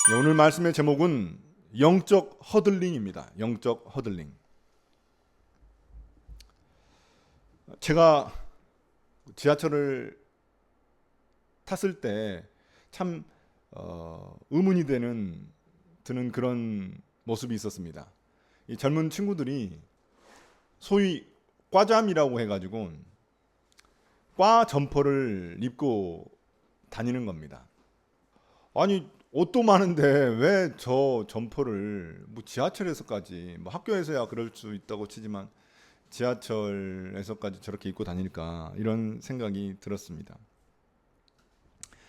네, 오늘 말씀의 제목은 영적 허들링입니다. 영적 허들링. 제가 지하철을 탔을 때 참 의문이 드는 그런 모습이 있었습니다. 이 젊은 친구들이 소위 과잠이라고 해가지고 과 점퍼를 입고 다니는 겁니다. 아니 옷도 많은데 왜 저 점퍼를 뭐 지하철에서까지 뭐 학교에서야 그럴 수 있다고 치지만 지하철에서까지 저렇게 입고 다닐까 이런 생각이 들었습니다.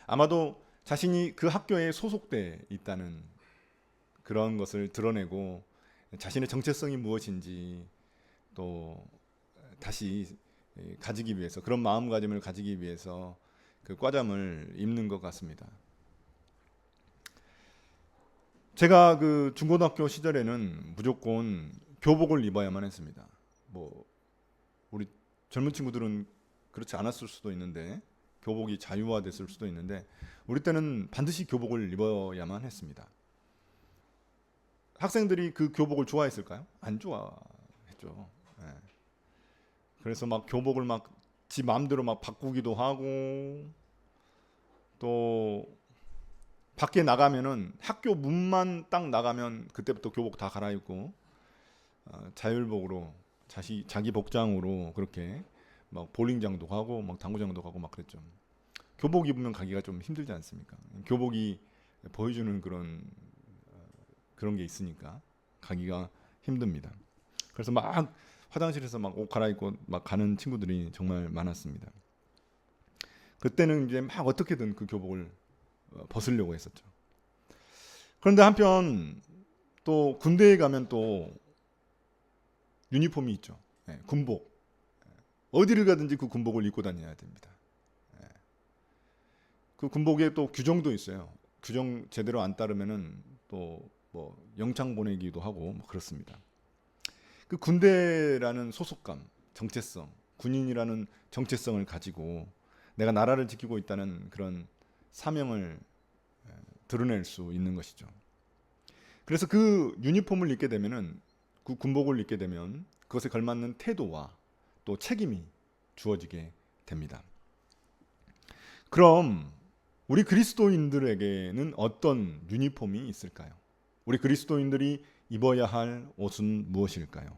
아마도 자신이 그 학교에 소속돼 있다는 그런 것을 드러내고 자신의 정체성이 무엇인지 또 다시 가지기 위해서 그런 마음가짐을 가지기 위해서 그 과잠을 입는 것 같습니다. 제가 그 중고등학교 시절에는 무조건 교복을 입어야만 했습니다. 뭐 우리 젊은 친구들은 그렇지 않았을 수도 있는데 교복이 자유화됐을 수도 있는데 우리 때는 반드시 교복을 입어야만 했습니다. 학생들이 그 교복을 좋아했을까요? 안 좋아했죠. 예. 그래서 막 교복을 막 지 마음대로 막 바꾸기도 하고 또 밖에 나가면은 학교 문만 딱 나가면 그때부터 교복 다 갈아입고 자율복으로 자기 복장으로 그렇게 막 볼링장도 가고 막 당구장도 가고 막 그랬죠. 교복 입으면 가기가 좀 힘들지 않습니까? 교복이 보여주는 그런 게 있으니까 가기가 힘듭니다. 그래서 막 화장실에서 막 옷 갈아입고 막 가는 친구들이 정말 많았습니다. 그때는 이제 막 어떻게든 그 교복을 벗으려고 했었죠. 그런데 한편 또 군대에 가면 또 유니폼이 있죠. 예, 군복. 어디를 가든지 그 군복을 입고 다녀야 됩니다. 예. 그 군복에 또 규정도 있어요. 규정 제대로 안 따르면은 또 뭐 영창 보내기도 하고 뭐 그렇습니다. 그 군대라는 소속감, 정체성, 군인이라는 정체성을 가지고 내가 나라를 지키고 있다는 그런 사명을 드러낼 수 있는 것이죠. 그래서 그 유니폼을 입게 되면은 그 군복을 입게 되면 그것에 걸맞는 태도와 또 책임이 주어지게 됩니다. 그럼 우리 그리스도인들에게는 어떤 유니폼이 있을까요? 우리 그리스도인들이 입어야 할 옷은 무엇일까요?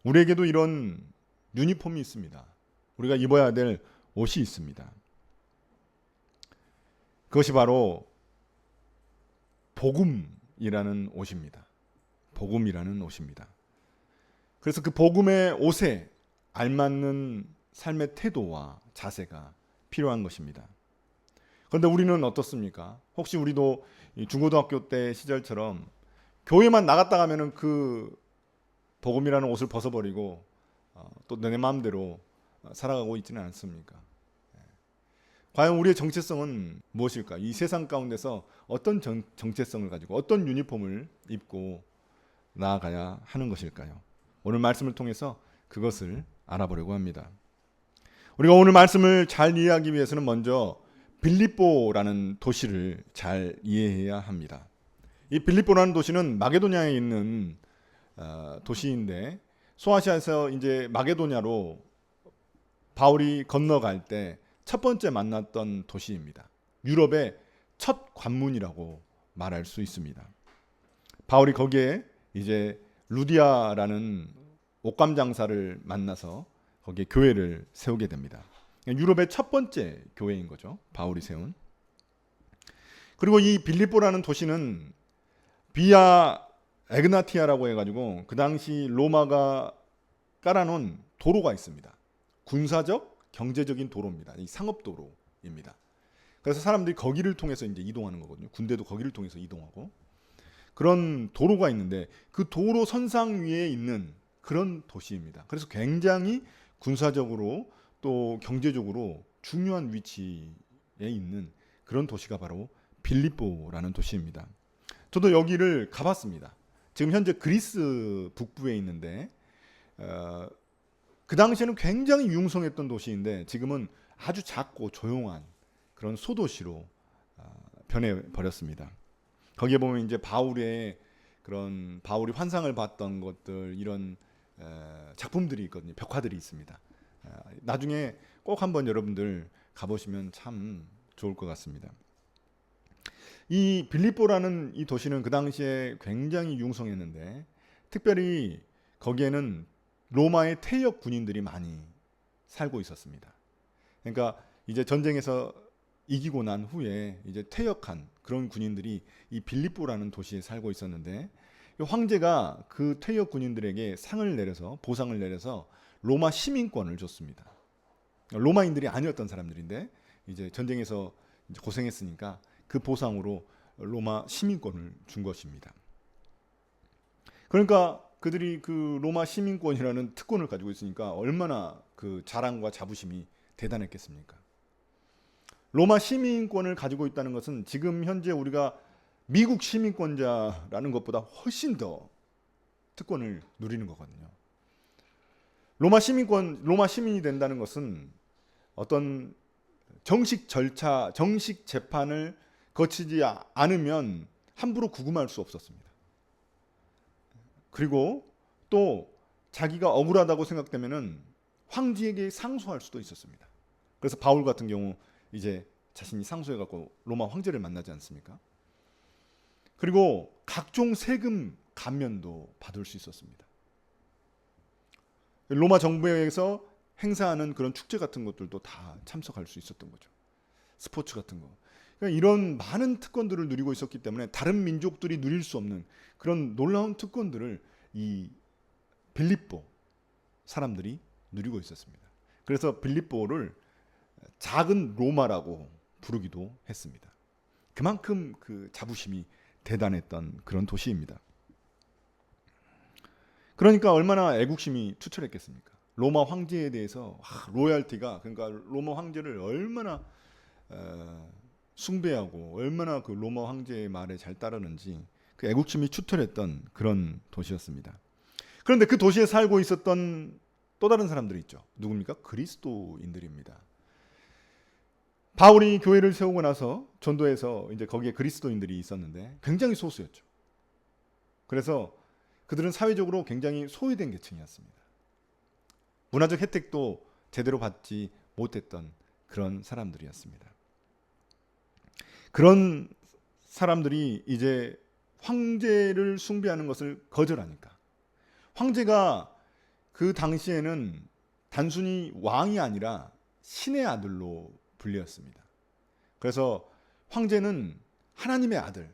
우리에게도 이런 유니폼이 있습니다. 우리가 입어야 될 옷이 있습니다. 그것이 바로 복음이라는 옷입니다. 복음이라는 옷입니다. 그래서 그 복음의 옷에 알맞는 삶의 태도와 자세가 필요한 것입니다. 그런데 우리는 어떻습니까? 혹시 우리도 중고등학교 때 시절처럼 교회만 나갔다 가면은 그 복음이라는 옷을 벗어버리고 또 내 마음대로 살아가고 있지는 않습니까? 과연 우리의 정체성은 무엇일까? 이 세상 가운데서 어떤 정체성을 가지고 어떤 유니폼을 입고 나아가야 하는 것일까요? 오늘 말씀을 통해서 그것을 알아보려고 합니다. 우리가 오늘 말씀을 잘 이해하기 위해서는 먼저 빌립보라는 도시를 잘 이해해야 합니다. 이 빌립보라는 도시는 마게도냐에 있는 도시인데 소아시아에서 이제 마게도냐로 바울이 건너갈 때 첫 번째 만났던 도시입니다. 유럽의 첫 관문이라고 말할 수 있습니다. 바울이 거기에 이제 루디아라는 옷감 장사를 만나서 거기에 교회를 세우게 됩니다. 유럽의 첫 번째 교회인 거죠. 바울이 세운. 그리고 이 빌립보라는 도시는 비아 에그나티아라고 해가지고 그 당시 로마가 깔아놓은 도로가 있습니다. 군사적, 경제적인 도로입니다. 이 상업도로입니다. 그래서 사람들이 거기를 통해서 이제 이동하는 거거든요. 군대도 거기를 통해서 이동하고 그런 도로가 있는데 그 도로 선상 위에 있는 그런 도시입니다. 그래서 굉장히 군사적으로 또 경제적으로 중요한 위치에 있는 그런 도시가 바로 빌립보라는 도시입니다. 저도 여기를 가봤습니다. 지금 현재 그리스 북부에 있는데 그 당시에는 굉장히 융성했던 도시인데 지금은 아주 작고 조용한 그런 소도시로 변해버렸습니다. 거기에 보면 이제 바울의 그런 바울이 환상을 봤던 것들 이런 작품들이 있거든요. 벽화들이 있습니다. 나중에 꼭 한번 여러분들 가보시면 참 좋을 것 같습니다. 이 빌립보라는 이 도시는 그 당시에 굉장히 융성했는데 특별히 거기에는 로마의 퇴역 군인들이 많이 살고 있었습니다. 그러니까 이제 전쟁에서 이기고 난 후에 이제 퇴역한 그런 군인들이 이 빌립보라는 도시에 살고 있었는데 황제가 그 퇴역 군인들에게 상을 내려서 보상을 내려서 로마 시민권을 줬습니다. 로마인들이 아니었던 사람들인데 이제 전쟁에서 이제 고생했으니까 그 보상으로 로마 시민권을 준 것입니다. 그러니까 그들이 그 로마 시민권이라는 특권을 가지고 있으니까 얼마나 그 자랑과 자부심이 대단했겠습니까? 로마 시민권을 가지고 있다는 것은 지금 현재 우리가 미국 시민권자라는 것보다 훨씬 더 특권을 누리는 거거든요. 로마 시민이 된다는 것은 어떤 정식 절차, 정식 재판을 거치지 않으면 함부로 구금할 수 없었습니다. 그리고 또 자기가 억울하다고 생각되면은 황제에게 상소할 수도 있었습니다. 그래서 바울 같은 경우 이제 자신이 상소해갖고 로마 황제를 만나지 않습니까? 그리고 각종 세금 감면도 받을 수 있었습니다. 로마 정부에서 행사하는 그런 축제 같은 것들도 다 참석할 수 있었던 거죠. 스포츠 같은 거. 그러니까 이런 많은 특권들을 누리고 있었기 때문에 다른 민족들이 누릴 수 없는 그런 놀라운 특권들을 이 빌립보 사람들이 누리고 있었습니다. 그래서 빌립보를 작은 로마라고 부르기도 했습니다. 그만큼 그 자부심이 대단했던 그런 도시입니다. 그러니까 얼마나 애국심이 투철했겠습니까? 로마 황제에 대해서 로얄티가 그러니까 로마 황제를 얼마나 숭배하고 얼마나 그 로마 황제의 말에 잘 따르는지 그 애국심이 추털했던 그런 도시였습니다. 그런데 그 도시에 살고 있었던 또 다른 사람들이 있죠. 누굽니까? 그리스도인들입니다. 바울이 교회를 세우고 나서 전도해서 이제 거기에 그리스도인들이 있었는데 굉장히 소수였죠. 그래서 그들은 사회적으로 굉장히 소외된 계층이었습니다. 문화적 혜택도 제대로 받지 못했던 그런 사람들이었습니다. 그런 사람들이 이제 황제를 숭배하는 것을 거절하니까 황제가 그 당시에는 단순히 왕이 아니라 신의 아들로 불렸습니다. 그래서 황제는 하나님의 아들,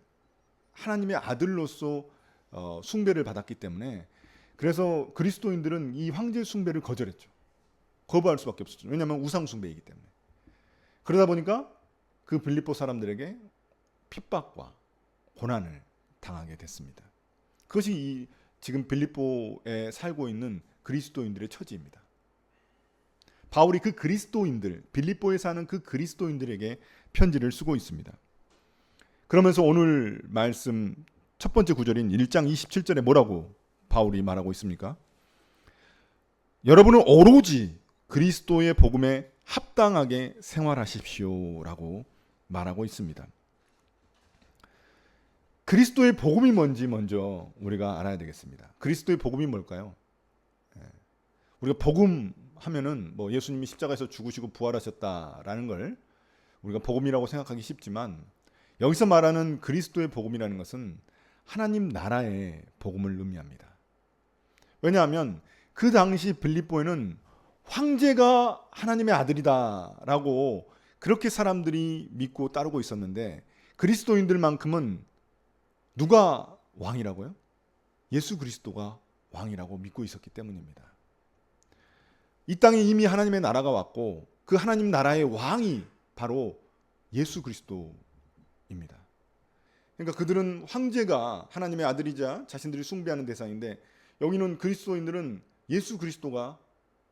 하나님의 아들로서 숭배를 받았기 때문에 그래서 그리스도인들은 이 황제 숭배를 거절했죠. 거부할 수밖에 없었죠. 왜냐하면 우상 숭배이기 때문에. 그러다 보니까 그 빌립보 사람들에게 핍박과 고난을 당하게 됐습니다. 그것이 지금 빌립보에 살고 있는 그리스도인들의 처지입니다. 바울이 그 그리스도인들, 빌립보에 사는 그 그리스도인들에게 편지를 쓰고 있습니다. 그러면서 오늘 말씀 첫 번째 구절인 1장 27절에 뭐라고 바울이 말하고 있습니까? 여러분은 오로지 그리스도의 복음에 합당하게 생활하십시오라고 말하고 있습니다. 그리스도의 복음이 뭔지 먼저 우리가 알아야 되겠습니다. 그리스도의 복음이 뭘까요? 우리가 복음 하면은 뭐 예수님이 십자가에서 죽으시고 부활하셨다라는 걸 우리가 복음이라고 생각하기 쉽지만 여기서 말하는 그리스도의 복음이라는 것은 하나님 나라의 복음을 의미합니다. 왜냐하면 그 당시 빌립보에는 황제가 하나님의 아들이다라고 그렇게 사람들이 믿고 따르고 있었는데 그리스도인들만큼은 누가 왕이라고요? 예수 그리스도가 왕이라고 믿고 있었기 때문입니다. 이 땅에 이미 하나님의 나라가 왔고 그 하나님 나라의 왕이 바로 예수 그리스도입니다. 그러니까 그들은 황제가 하나님의 아들이자 자신들이 숭배하는 대상인데 여기는 그리스도인들은 예수 그리스도가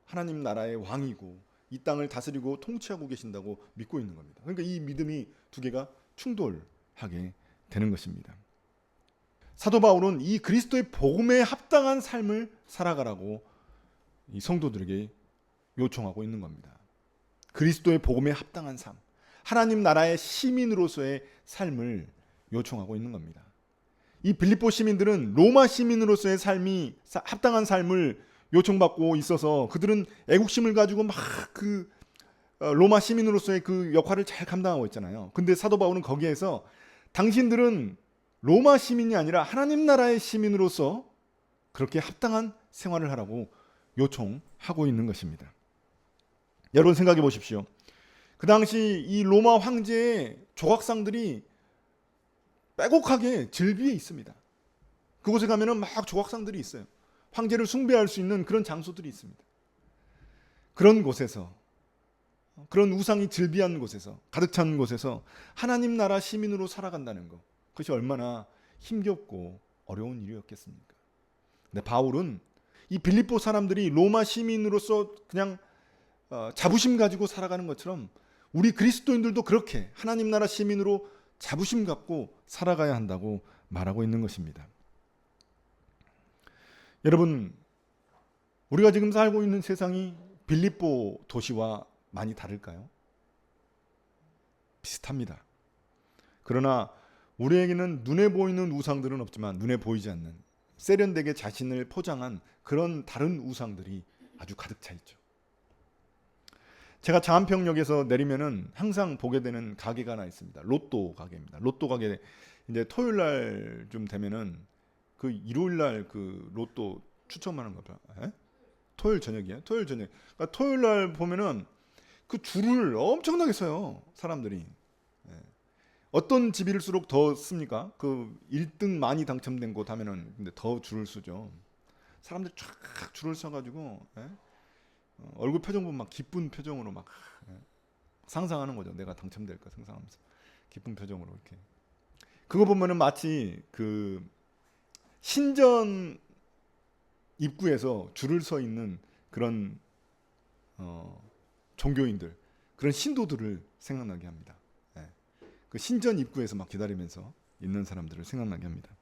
하나님 나라의 왕이고 이 땅을 다스리고 통치하고 계신다고 믿고 있는 겁니다. 그러니까 이 믿음이 두 개가 충돌하게 되는 것입니다. 사도 바울은 이 그리스도의 복음에 합당한 삶을 살아가라고 이 성도들에게 요청하고 있는 겁니다. 그리스도의 복음에 합당한 삶, 하나님 나라의 시민으로서의 삶을 요청하고 있는 겁니다. 이 빌립보 시민들은 로마 시민으로서의 삶이 합당한 삶을 요청받고 있어서 그들은 애국심을 가지고 막 그 로마 시민으로서의 그 역할을 잘 감당하고 있잖아요. 근데 사도 바울은 거기에서 당신들은 로마 시민이 아니라 하나님 나라의 시민으로서 그렇게 합당한 생활을 하라고 요청하고 있는 것입니다. 여러분 생각해 보십시오. 그 당시 이 로마 황제의 조각상들이 빼곡하게 즐비에 있습니다. 그곳에 가면은 막 조각상들이 있어요. 황제를 숭배할 수 있는 그런 장소들이 있습니다. 그런 곳에서, 그런 우상이 즐비한 곳에서, 가득 찬 곳에서 하나님 나라 시민으로 살아간다는 것, 그것이 얼마나 힘겹고 어려운 일이었겠습니까? 근데 바울은 이 빌립보 사람들이 로마 시민으로서 그냥 자부심 가지고 살아가는 것처럼 우리 그리스도인들도 그렇게 하나님 나라 시민으로 자부심 갖고 살아가야 한다고 말하고 있는 것입니다. 여러분, 우리가 지금 살고 있는 세상이 빌립보 도시와 많이 다를까요? 비슷합니다. 그러나 우리에게는 눈에 보이는 우상들은 없지만 눈에 보이지 않는 세련되게 자신을 포장한 그런 다른 우상들이 아주 가득 차 있죠. 제가 장안평역에서 내리면은 항상 보게 되는 가게가 하나 있습니다. 로또 가게입니다. 로또 가게 이제 토요일 날 좀 되면은 그 일요일 날 그 로또 추첨하는 거 봐. 토요일 저녁이에요. 토요일 저녁. 그러니까 토요일 날 보면은 그 줄을 엄청나게 서요. 사람들이. 어떤 집일수록 더 씁니까? 그 1등 많이 당첨된 곳 하면은 근데 더 줄을 서죠. 사람들이 쫙 줄을 서가지고 얼굴 표정 보면 막 기쁜 표정으로 막 상상하는 거죠. 내가 당첨될까 상상하면서 기쁜 표정으로 이렇게. 그거 보면은 마치 그 신전 입구에서 줄을 서 있는 그런 종교인들, 그런 신도들을 생각나게 합니다. 그 신전 입구에서 막 기다리면서 있는 사람들을 생각나게 합니다.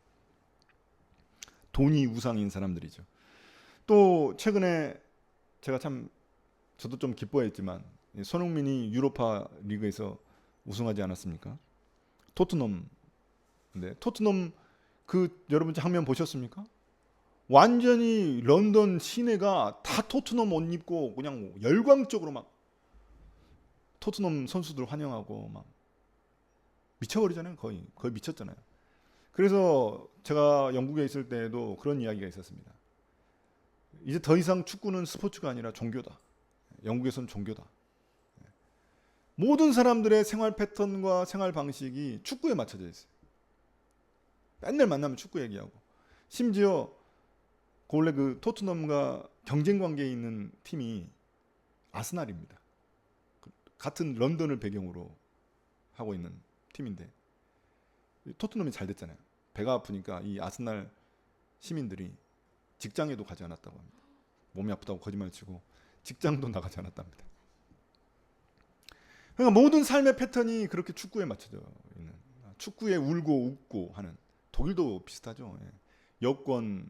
돈이 우상인 사람들이죠. 또 최근에 제가 참 저도 좀 기뻐했지만 손흥민이 유로파 리그에서 우승하지 않았습니까? 토트넘. 근데 토트넘 그 여러분 장면 보셨습니까? 완전히 런던 시내가 다 토트넘 옷 입고 그냥 열광적으로 막 토트넘 선수들 환영하고 막 미쳐버리잖아요. 거의 미쳤잖아요. 그래서 제가 영국에 있을 때에도 그런 이야기가 있었습니다. 이제 더 이상 축구는 스포츠가 아니라 종교다. 영국에서는 종교다. 모든 사람들의 생활 패턴과 생활 방식이 축구에 맞춰져 있어요. 맨날 만나면 축구 얘기하고, 심지어 원래 그 토트넘과 경쟁 관계에 있는 팀이 아스날입니다. 같은 런던을 배경으로 하고 있는 팀인데 토트넘이 잘 됐잖아요. 배가 아프니까 이 아스날 시민들이 직장에도 가지 않았다고 합니다. 몸이 아프다고 거짓말치고 직장도 나가지 않았답니다. 그러니까 모든 삶의 패턴이 그렇게 축구에 맞춰져 있는, 축구에 울고 웃고 하는. 독일도 비슷하죠. 여권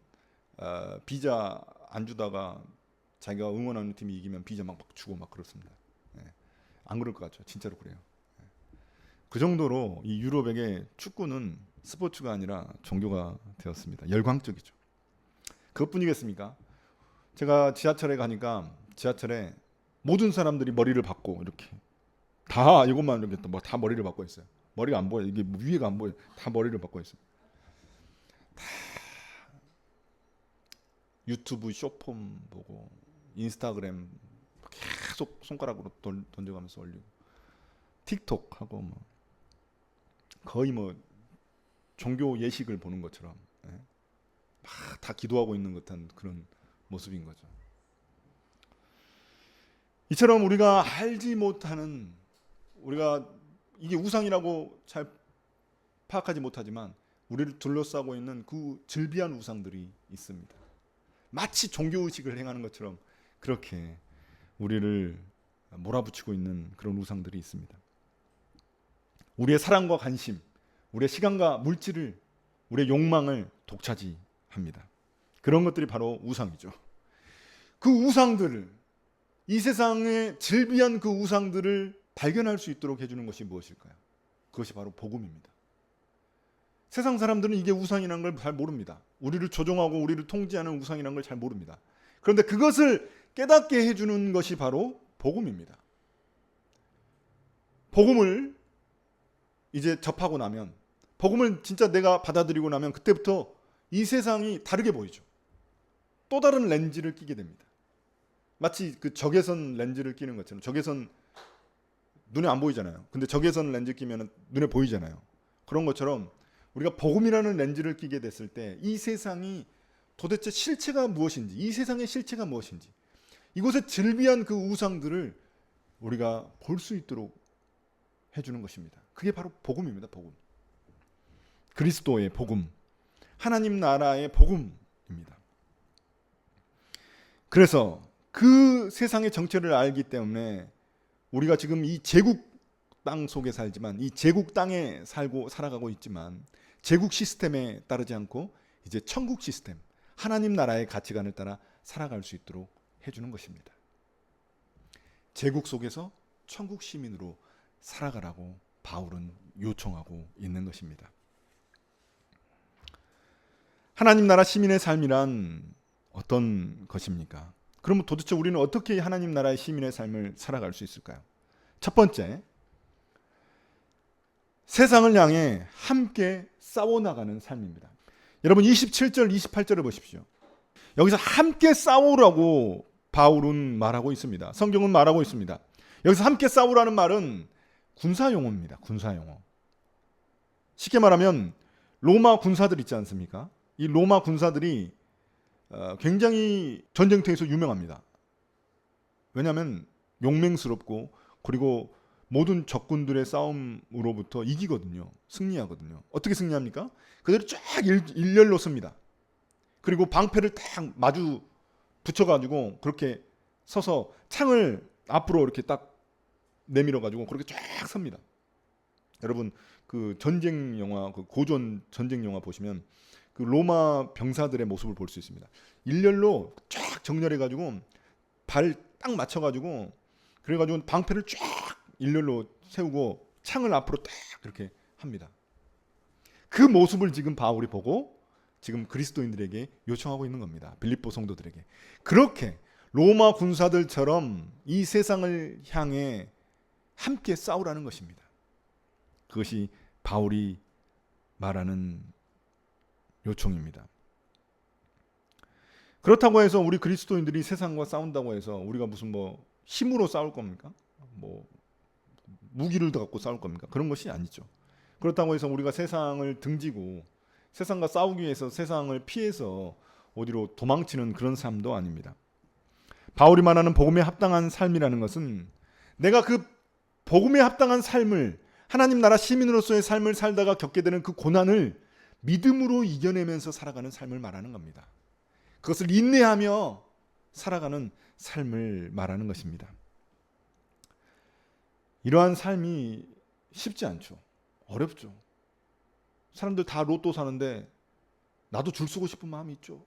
비자 안 주다가 자기가 응원하는 팀이 이기면 비자 막 주고 막 그렇습니다. 안 그럴 것 같죠. 진짜로 그래요. 그 정도로 이 유럽에게 축구는 스포츠가 아니라 종교가 되었습니다. 열광적이죠. 그것뿐이겠습니까? 제가 지하철에 가니까 지하철에 모든 사람들이 머리를 박고 이렇게 다 이것만 이렇게 뭐 다 머리를 박고 있어요. 머리가 안 보여. 이게 위에가 안 보여. 다 머리를 박고 있어요. 다 유튜브 쇼폼 보고 인스타그램 계속 손가락으로 던져가면서 올리고 틱톡 하고 뭐 거의 뭐 종교 예식을 보는 것처럼 막 다 기도하고 있는 듯한 그런 모습인 거죠. 이처럼 우리가 알지 못하는, 우리가 이게 우상이라고 잘 파악하지 못하지만 우리를 둘러싸고 있는 그 즐비한 우상들이 있습니다. 마치 종교의식을 행하는 것처럼 그렇게 우리를 몰아붙이고 있는 그런 우상들이 있습니다. 우리의 사랑과 관심, 우리의 시간과 물질을, 우리의 욕망을 독차지합니다. 그런 것들이 바로 우상이죠. 그 우상들을, 이 세상의 즐비한 그 우상들을 발견할 수 있도록 해주는 것이 무엇일까요? 그것이 바로 복음입니다. 세상 사람들은 이게 우상이라는 걸 잘 모릅니다. 우리를 조종하고 우리를 통제하는 우상이라는 걸 잘 모릅니다. 그런데 그것을 깨닫게 해주는 것이 바로 복음입니다. 복음을 이제 접하고 나면, 복음을 진짜 내가 받아들이고 나면 그때부터 이 세상이 다르게 보이죠. 또 다른 렌즈를 끼게 됩니다. 마치 그 적외선 렌즈를 끼는 것처럼. 적외선 눈에 안 보이잖아요. 근데 적외선 렌즈 끼면 눈에 보이잖아요. 그런 것처럼 우리가 복음이라는 렌즈를 끼게 됐을 때 이 세상이 도대체 실체가 무엇인지, 이 세상의 실체가 무엇인지, 이곳에 즐비한 그 우상들을 우리가 볼 수 있도록 해주는 것입니다. 그게 바로 복음입니다. 복음. 그리스도의 복음, 하나님 나라의 복음입니다. 그래서 그 세상의 정체를 알기 때문에 우리가 지금 이 제국 땅 속에 살지만, 이 제국 땅에 살아가고 있지만, 제국 시스템에 따르지 않고 이제 천국 시스템, 하나님 나라의 가치관을 따라 살아갈 수 있도록 해주는 것입니다. 제국 속에서 천국 시민으로 살아가라고 바울은 요청하고 있는 것입니다. 하나님 나라 시민의 삶이란 어떤 것입니까? 그러면 도대체 우리는 어떻게 하나님 나라의 시민의 삶을 살아갈 수 있을까요? 첫 번째, 세상을 향해 함께 싸워나가는 삶입니다. 여러분 27절, 28절을 보십시오. 여기서 함께 싸우라고 바울은 말하고 있습니다. 성경은 말하고 있습니다. 여기서 함께 싸우라는 말은 군사용어입니다. 군사용어. 쉽게 말하면 로마 군사들 있지 않습니까? 이 로마 군사들이 굉장히 전쟁터에서 유명합니다. 왜냐하면 용맹스럽고 그리고 모든 적군들의 싸움으로부터 이기거든요. 승리하거든요. 어떻게 승리합니까? 그대로 쫙 일렬로 섭니다. 그리고 방패를 딱 마주 붙여가지고 그렇게 서서 창을 앞으로 이렇게 딱 내밀어가지고 그렇게 쫙 섭니다. 여러분 그 전쟁 영화, 그 고전 전쟁 영화 보시면 그 로마 병사들의 모습을 볼 수 있습니다. 일렬로 쫙 정렬해가지고 발 딱 맞춰가지고 그래가지고 방패를 쫙 일렬로 세우고 창을 앞으로 딱 그렇게 합니다. 그 모습을 지금 바울이 보고 지금 그리스도인들에게 요청하고 있는 겁니다. 빌립보 성도들에게. 그렇게 로마 군사들처럼 이 세상을 향해 함께 싸우라는 것입니다. 그것이 바울이 말하는 요청입니다. 그렇다고 해서 우리 그리스도인들이 세상과 싸운다고 해서 우리가 무슨 뭐 힘으로 싸울 겁니까? 뭐 무기를 갖고 싸울 겁니까? 그런 것이 아니죠. 그렇다고 해서 우리가 세상을 등지고 세상과 싸우기 위해서 세상을 피해서 어디로 도망치는 그런 삶도 아닙니다. 바울이 말하는 복음에 합당한 삶이라는 것은 내가 그 복음에 합당한 삶을, 하나님 나라 시민으로서의 삶을 살다가 겪게 되는 그 고난을 믿음으로 이겨내면서 살아가는 삶을 말하는 겁니다. 그것을 인내하며 살아가는 삶을 말하는 것입니다. 이러한 삶이 쉽지 않죠. 어렵죠. 사람들 다 로또 사는데 나도 줄 서고 싶은 마음이 있죠.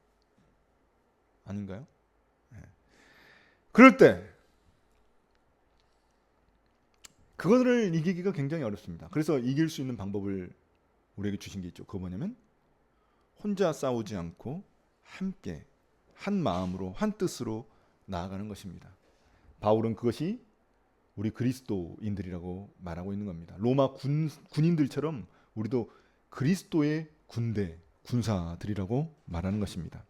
아닌가요? 네. 그럴 때 그거를 이기기가 굉장히 어렵습니다. 그래서 이길 수 있는 방법을 우리에게 주신 게 있죠. 그거 뭐냐면 혼자 싸우지 않고 함께 한 마음으로 한 뜻으로 나아가는 것입니다. 바울은 그것이 우리 그리스도인들이라고 말하고 있는 겁니다. 로마 군인들처럼 우리도 그리스도의 군대, 군사들이라고 말하는 것입니다.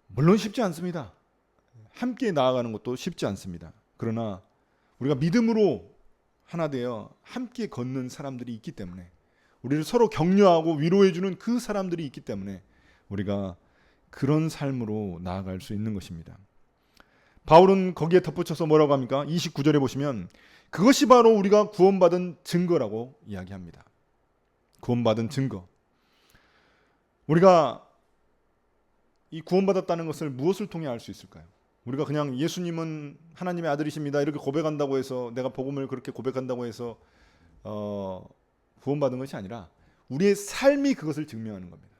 물론 쉽지 않습니다. 함께 나아가는 것도 쉽지 않습니다. 그러나 우리가 믿음으로 하나 되어 함께 걷는 사람들이 있기 때문에, 우리를 서로 격려하고 위로해주는 그 사람들이 있기 때문에 우리가 그런 삶으로 나아갈 수 있는 것입니다. 바울은 거기에 덧붙여서 뭐라고 합니까? 29절에 보시면 그것이 바로 우리가 구원받은 증거라고 이야기합니다. 구원받은 증거. 우리가 이 구원받았다는 것을 무엇을 통해 알 수 있을까요? 우리가 그냥 예수님은 하나님의 아들이십니다 이렇게 고백한다고 해서, 내가 복음을 그렇게 고백한다고 해서 구원받은 것이 아니라 우리의 삶이 그것을 증명하는 겁니다.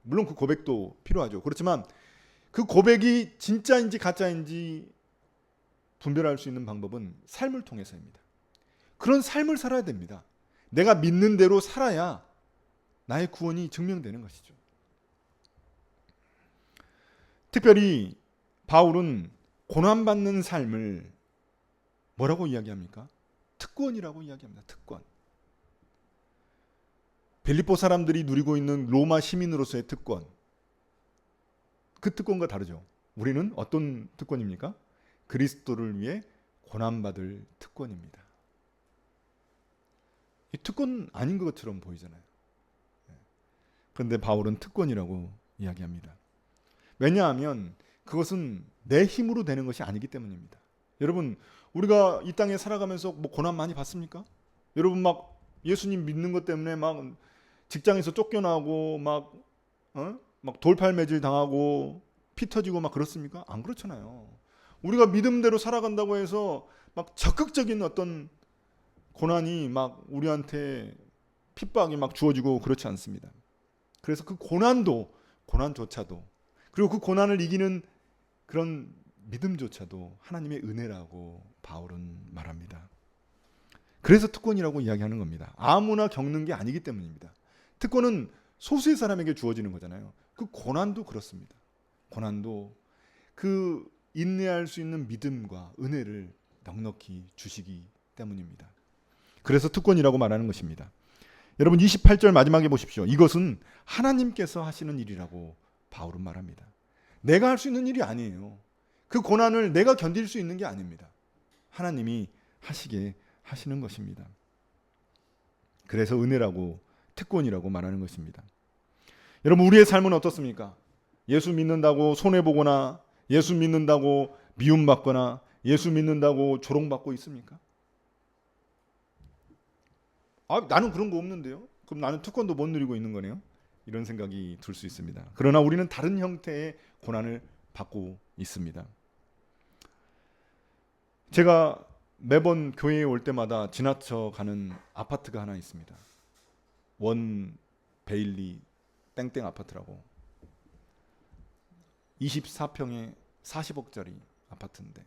물론 그 고백도 필요하죠. 그렇지만 그 고백이 진짜인지 가짜인지 분별할 수 있는 방법은 삶을 통해서입니다. 그런 삶을 살아야 됩니다. 내가 믿는 대로 살아야 나의 구원이 증명되는 것이죠. 특별히 바울은 고난받는 삶을 뭐라고 이야기합니까? 특권이라고 이야기합니다. 특권. 빌립보 사람들이 누리고 있는 로마 시민으로서의 특권. 그 특권과 다르죠. 우리는 어떤 특권입니까? 그리스도를 위해 고난받을 특권입니다. 이 특권 아닌 것처럼 보이잖아요. 그런데 바울은 특권이라고 이야기합니다. 왜냐하면 그것은 내 힘으로 되는 것이 아니기 때문입니다. 여러분, 우리가 이 땅에 살아가면서 뭐 고난 많이 받습니까? 여러분 막 예수님 믿는 것 때문에 막 직장에서 쫓겨나고 막 돌팔매질 당하고 피 터지고 막 그렇습니까? 안 그렇잖아요. 우리가 믿음대로 살아간다고 해서 막 적극적인 어떤 고난이 막 우리한테 핍박이 막 주어지고 그렇지 않습니다. 그래서 그 고난조차도 그리고 그 고난을 이기는 그런 믿음조차도 하나님의 은혜라고 바울은 말합니다. 그래서 특권이라고 이야기하는 겁니다. 아무나 겪는 게 아니기 때문입니다. 특권은 소수의 사람에게 주어지는 거잖아요. 그 고난도 그렇습니다. 고난도 그 인내할 수 있는 믿음과 은혜를 넉넉히 주시기 때문입니다. 그래서 특권이라고 말하는 것입니다. 여러분 28절 마지막에 보십시오. 이것은 하나님께서 하시는 일이라고 바울은 말합니다. 내가 할 수 있는 일이 아니에요. 그 고난을 내가 견딜 수 있는 게 아닙니다. 하나님이 하시게 하시는 것입니다. 그래서 은혜라고 특권이라고 말하는 것입니다. 여러분 우리의 삶은 어떻습니까? 예수 믿는다고 손해보거나 예수 믿는다고 미움받거나 예수 믿는다고 조롱받고 있습니까? 나는 그런 거 없는데요. 그럼 나는 특권도 못 누리고 있는 거네요. 이런 생각이 들 수 있습니다. 그러나 우리는 다른 형태의 고난을 받고 있습니다. 제가 매번 교회에 올 때마다 지나쳐 가는 아파트가 하나 있습니다. 원 베일리 땡땡 아파트라고 24평에 40억짜리 아파트인데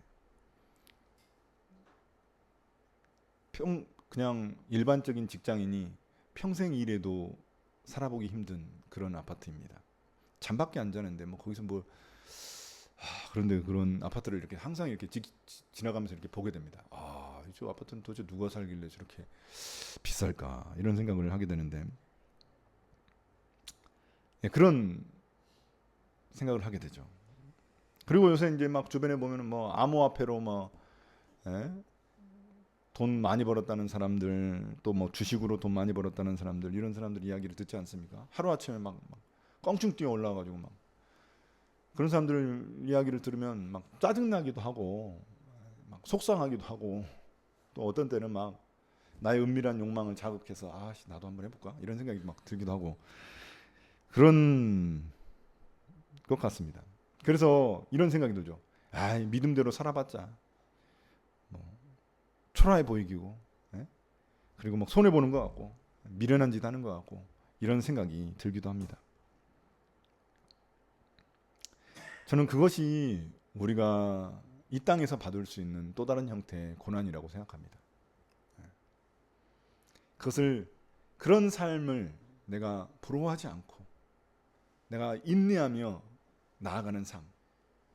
그냥 일반적인 직장인이 평생 일해도 살아보기 힘든 그런 아파트입니다. 잠밖에 안 자는데 뭐 거기서 뭐 그런데 그런 아파트를 이렇게 항상 이렇게 지나가면서 이렇게 보게 됩니다. 저 아파트는 도대체 누가 살길래 저렇게 비쌀까 이런 생각을 하게 되는데 그런 생각을 하게 되죠. 그리고 요새 이제 막 주변에 보면은 뭐 암호화폐로 뭐 돈 많이 벌었다는 사람들 또 뭐 주식으로 돈 많이 벌었다는 사람들 이런 사람들 이야기를 듣지 않습니까? 하루 아침에 막 껑충 뛰어 올라가지고 막 그런 사람들 이야기를 들으면 막 짜증나기도 하고 막 속상하기도 하고 또 어떤 때는 막 나의 은밀한 욕망을 자극해서 나도 한번 해볼까 이런 생각이 막 들기도 하고 그런 것 같습니다. 그래서 이런 생각이 들죠. 믿음대로 살아봤자 뭐 초라해 보이기고 그리고 막 손해 보는 것 같고 미련한 짓 하는 것 같고 이런 생각이 들기도 합니다. 저는 그것이 우리가 이 땅에서 받을 수 있는 또 다른 형태의 고난이라고 생각합니다. 그런 삶을 내가 부러워하지 않고 내가 인내하며 나아가는 삶,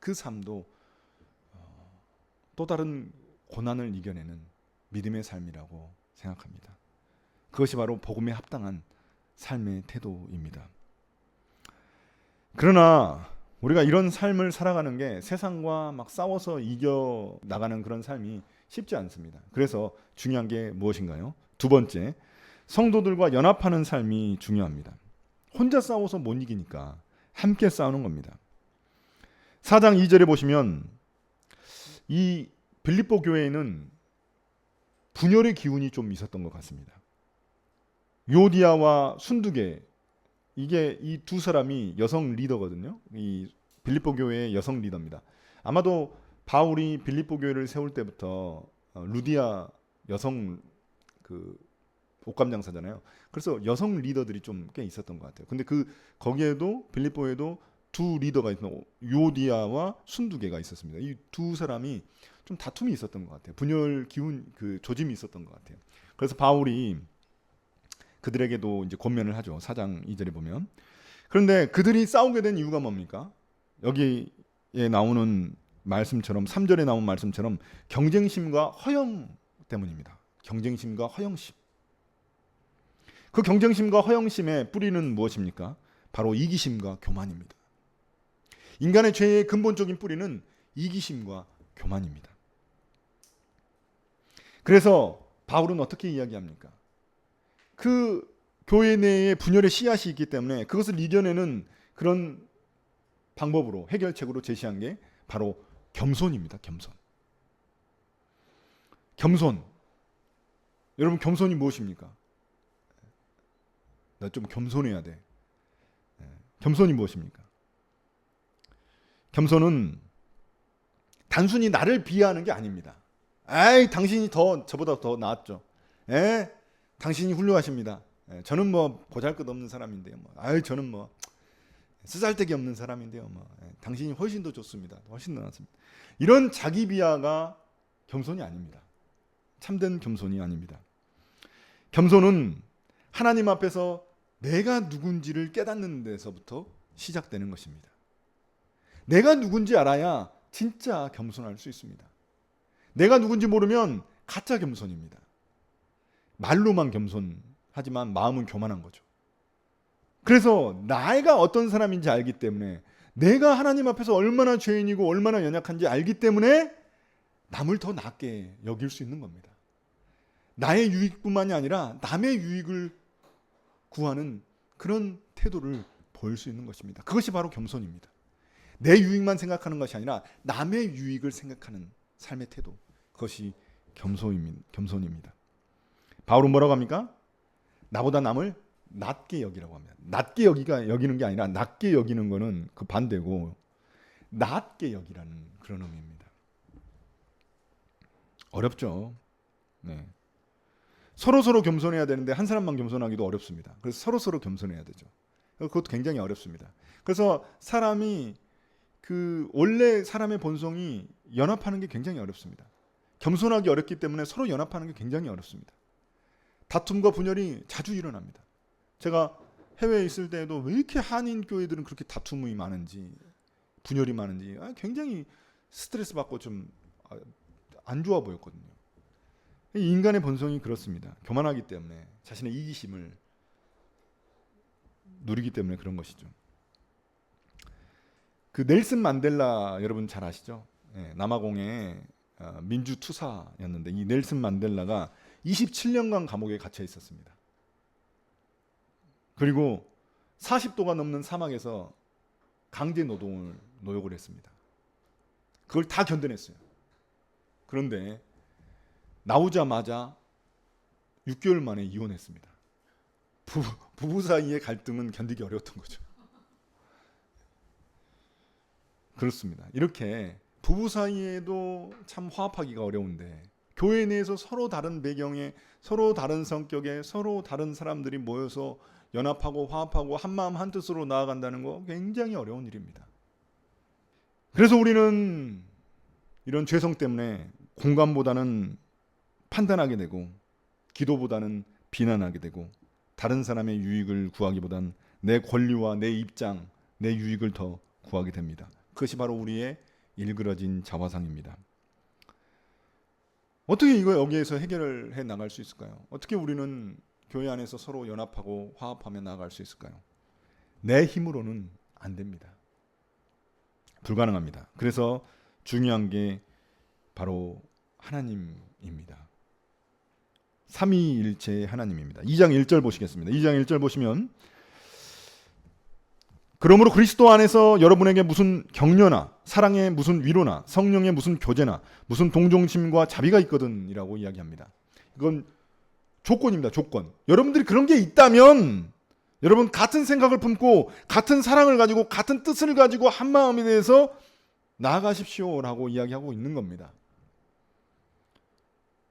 그 삶도 또 다른 고난을 이겨내는 믿음의 삶이라고 생각합니다. 그것이 바로 복음에 합당한 삶의 태도입니다. 그러나 우리가 이런 삶을 살아가는 게 세상과 막 싸워서 이겨 나가는 그런 삶이 쉽지 않습니다. 그래서 중요한 게 무엇인가요? 두 번째, 성도들과 연합하는 삶이 중요합니다. 혼자 싸워서 못 이기니까 함께 싸우는 겁니다. 4장 2절에 보시면 이 빌립보 교회에는 분열의 기운이 좀 있었던 것 같습니다. 요디아와 순두계 이게 이 두 사람이 여성 리더거든요. 이 빌립보 교회의 여성 리더입니다. 아마도 바울이 빌립보 교회를 세울 때부터 루디아 여성 그 옷감 장사잖아요. 그래서 여성 리더들이 좀 꽤 있었던 것 같아요. 근데 거기에도 빌립보에도 두 리더가 있는 요디아와 순두계가 있었습니다. 이 두 사람이 좀 다툼이 있었던 것 같아요. 분열 기운 그 조짐이 있었던 것 같아요. 그래서 바울이 그들에게도 이제 권면을 하죠. 4장 2절에 보면. 그런데 그들이 싸우게 된 이유가 뭡니까? 여기에 나오는 말씀처럼 3절에 나온 말씀처럼 경쟁심과 허영 때문입니다. 경쟁심과 허영심. 그 경쟁심과 허영심의 뿌리는 무엇입니까? 바로 이기심과 교만입니다. 인간의 죄의 근본적인 뿌리는 이기심과 교만입니다. 그래서 바울은 어떻게 이야기합니까? 그 교회 내에 분열의 씨앗이 있기 때문에 그것을 이겨내는 그런 방법으로 해결책으로 제시한 게 바로 겸손입니다. 겸손. 겸손. 여러분 겸손이 무엇입니까? 나 좀 겸손해야 돼. 겸손이 무엇입니까? 겸손은 단순히 나를 비하하는 게 아닙니다. 아이, 당신이 저보다 더 나았죠. 당신이 훌륭하십니다. 저는 뭐 보잘것없는 사람인데요. 아유, 저는 뭐 쓰잘데기 없는 사람인데요. 당신이 훨씬 더 좋습니다. 훨씬 더 낫습니다. 이런 자기 비하가 겸손이 아닙니다. 참된 겸손이 아닙니다. 겸손은 하나님 앞에서 내가 누군지를 깨닫는 데서부터 시작되는 것입니다. 내가 누군지 알아야 진짜 겸손할 수 있습니다. 내가 누군지 모르면 가짜 겸손입니다. 말로만 겸손하지만 마음은 교만한 거죠. 그래서 내가 어떤 사람인지 알기 때문에, 내가 하나님 앞에서 얼마나 죄인이고 얼마나 연약한지 알기 때문에 남을 더 낮게 여길 수 있는 겁니다. 나의 유익뿐만이 아니라 남의 유익을 구하는 그런 태도를 보일 수 있는 것입니다. 그것이 바로 겸손입니다. 내 유익만 생각하는 것이 아니라 남의 유익을 생각하는 삶의 태도, 그것이 겸손입니다. 바울은 뭐라고 합니까? 나보다 남을 낮게 여기라고 합니다. 낮게 여기는 게 아니라 낮게 여기는 거는 그 반대고 낮게 여기라는 그런 의미입니다. 어렵죠. 네. 서로 겸손해야 되는데 한 사람만 겸손하기도 어렵습니다. 그래서 서로 겸손해야 되죠. 그것도 굉장히 어렵습니다. 그래서 사람이 원래 사람의 본성이 연합하는 게 굉장히 어렵습니다. 겸손하기 어렵기 때문에 서로 연합하는 게 굉장히 어렵습니다. 다툼과 분열이 자주 일어납니다. 제가 해외에 있을 때에도 왜 이렇게 한인 교회들은 그렇게 다툼이 많은지, 분열이 많은지 굉장히 스트레스 받고 좀 안 좋아 보였거든요. 인간의 본성이 그렇습니다. 교만하기 때문에, 자신의 이기심을 누리기 때문에 그런 것이죠. 그 넬슨 만델라 여러분 잘 아시죠? 남아공의 민주투사였는데 이 넬슨 만델라가 27년간 감옥에 갇혀 있었습니다. 그리고 40도가 넘는 사막에서 강제 노역을 했습니다. 그걸 다 견뎌냈어요. 그런데 나오자마자 6개월 만에 이혼했습니다. 부부 사이의 갈등은 견디기 어려웠던 거죠. 그렇습니다. 이렇게 부부 사이에도 참 화합하기가 어려운데, 교회 내에서 서로 다른 배경에, 서로 다른 성격에, 서로 다른 사람들이 모여서 연합하고 화합하고 한마음 한뜻으로 나아간다는 거 굉장히 어려운 일입니다. 그래서 우리는 이런 죄성 때문에 공감보다는 판단하게 되고, 기도보다는 비난하게 되고, 다른 사람의 유익을 구하기보다는 내 권리와 내 입장, 내 유익을 더 구하게 됩니다. 그것이 바로 우리의 일그러진 자화상입니다. 어떻게 여기에서 해결을 해 나갈 수 있을까요? 어떻게 우리는 교회 안에서 서로 연합하고 화합하며 나아갈 수 있을까요? 내 힘으로는 안 됩니다. 불가능합니다. 그래서 중요한 게 바로 하나님입니다. 삼위일체의 하나님입니다. 2장 1절 보시겠습니다. 2장 1절 보시면, 그러므로 그리스도 안에서 여러분에게 무슨 격려나 사랑의 무슨 위로나 성령의 무슨 교제나 무슨 동정심과 자비가 있거든 이라고 이야기합니다. 이건 조건입니다. 조건. 여러분들이 그런 게 있다면 여러분 같은 생각을 품고 같은 사랑을 가지고 같은 뜻을 가지고 한 마음이 돼서 나아가십시오라고 이야기하고 있는 겁니다.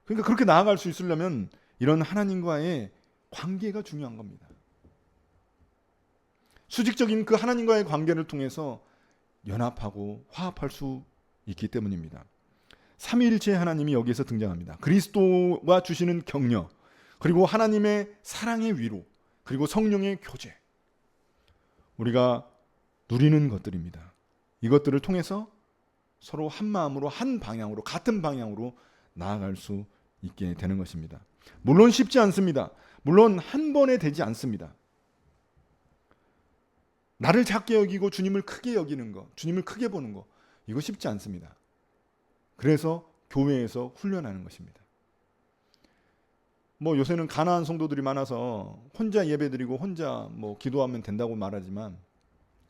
그러니까 그렇게 나아갈 수 있으려면 이런 하나님과의 관계가 중요한 겁니다. 수직적인 그 하나님과의 관계를 통해서 연합하고 화합할 수 있기 때문입니다. 삼위일체 하나님이 여기에서 등장합니다. 그리스도가 주시는 격려, 그리고 하나님의 사랑의 위로, 그리고 성령의 교제, 우리가 누리는 것들입니다. 이것들을 통해서 서로 한 마음으로, 한 방향으로, 같은 방향으로 나아갈 수 있게 되는 것입니다. 물론 쉽지 않습니다. 물론 한 번에 되지 않습니다. 나를 작게 여기고 주님을 크게 여기는 것, 주님을 크게 보는 것, 이거 쉽지 않습니다. 그래서 교회에서 훈련하는 것입니다. 뭐 요새는 가난한 성도들이 많아서 혼자 예배드리고 혼자 뭐 기도하면 된다고 말하지만,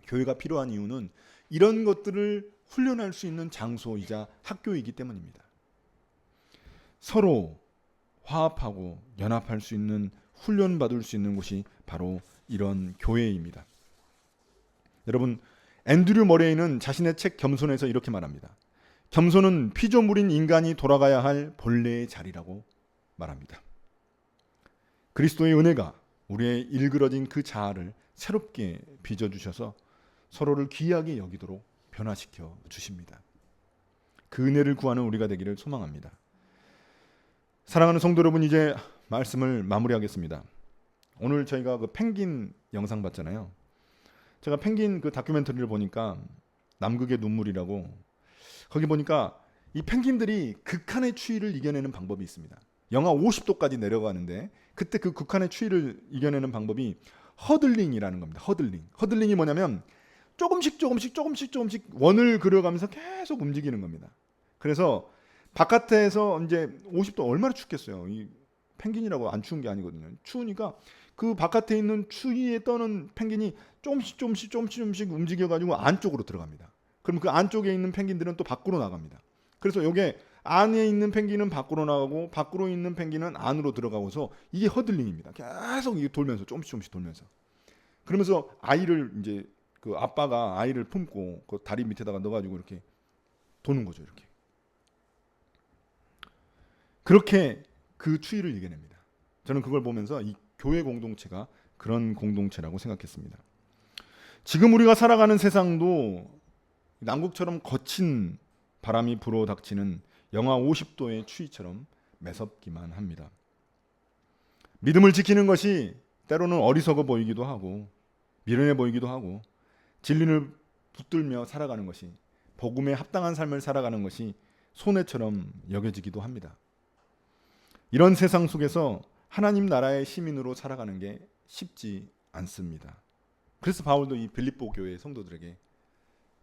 교회가 필요한 이유는 이런 것들을 훈련할 수 있는 장소이자 학교이기 때문입니다. 서로 화합하고 연합할 수 있는, 훈련받을 수 있는 곳이 바로 이런 교회입니다. 여러분, 앤드류 머레이는 자신의 책 겸손에서 이렇게 말합니다. 겸손은 피조물인 인간이 돌아가야 할 본래의 자리라고 말합니다. 그리스도의 은혜가 우리의 일그러진 그 자아를 새롭게 빚어주셔서 서로를 귀하게 여기도록 변화시켜 주십니다. 그 은혜를 구하는 우리가 되기를 소망합니다. 사랑하는 성도 여러분, 이제 말씀을 마무리하겠습니다. 오늘 저희가 그 펭귄 영상 봤잖아요. 제가 펭귄 그 다큐멘터리를 보니까, 남극의 눈물이라고, 거기 보니까 이 펭귄들이 극한의 추위를 이겨내는 방법이 있습니다. 영하 50도까지 내려가는데 그때 그 극한의 추위를 이겨내는 방법이 허들링이라는 겁니다. 허들링이 뭐냐면 조금씩 원을 그려가면서 계속 움직이는 겁니다. 그래서 바깥에서 이제 50도 얼마나 춥겠어요. 이 펭귄이라고 안 추운 게 아니거든요. 추우니까 그 바깥에 있는 추위에 떠는 펭귄이 조금씩 움직여가지고 안쪽으로 들어갑니다. 그럼 그 안쪽에 있는 펭귄들은 또 밖으로 나갑니다. 그래서 이게 안에 있는 펭귄은 밖으로 나가고 밖으로 있는 펭귄은 안으로 들어가고서, 이게 허들링입니다. 계속 이게 돌면서 조금씩 돌면서, 그러면서 아이를 이제 그 아빠가 아이를 품고 그 다리 밑에다가 넣어가지고 이렇게 도는 거죠. 이렇게 그렇게 그 추위를 이겨냅니다. 저는 그걸 보면서 이 교회 공동체가 그런 공동체라고 생각했습니다. 지금 우리가 살아가는 세상도 남극처럼 거친 바람이 불어닥치는 영하 50도의 추위처럼 매섭기만 합니다. 믿음을 지키는 것이 때로는 어리석어 보이기도 하고 미련해 보이기도 하고, 진리를 붙들며 살아가는 것이, 복음에 합당한 삶을 살아가는 것이 손해처럼 여겨지기도 합니다. 이런 세상 속에서 하나님 나라의 시민으로 살아가는 게 쉽지 않습니다. 그래서 바울도 이 빌립보 교회 성도들에게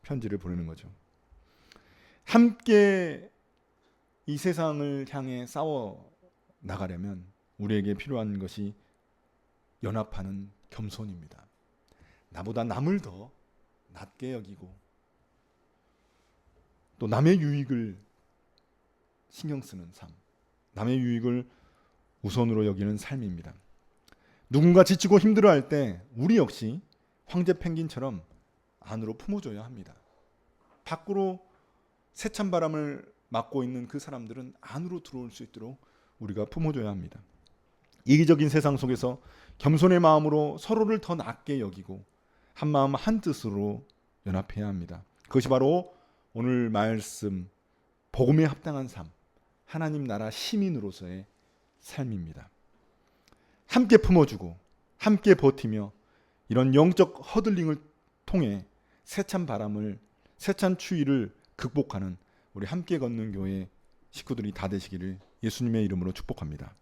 편지를 보내는 거죠. 함께 이 세상을 향해 싸워 나가려면 우리에게 필요한 것이 연합하는 겸손입니다. 나보다 남을 더 낮게 여기고 또 남의 유익을 신경 쓰는 삶, 남의 유익을 우선으로 여기는 삶입니다. 누군가 지치고 힘들어할 때 우리 역시 황제 펭귄처럼 안으로 품어줘야 합니다. 밖으로 세찬 바람을 맞고 있는 그 사람들은 안으로 들어올 수 있도록 우리가 품어줘야 합니다. 이기적인 세상 속에서 겸손의 마음으로 서로를 더 낮게 여기고 한 마음 한 뜻으로 연합해야 합니다. 그것이 바로 오늘 말씀 복음에 합당한 삶, 하나님 나라 시민으로서의 삶입니다. 함께 품어주고 함께 버티며 이런 영적 허들링을 통해 세찬 바람을, 세찬 추위를 극복하는 우리 함께 걷는 교회 식구들이 다 되시기를 예수님의 이름으로 축복합니다.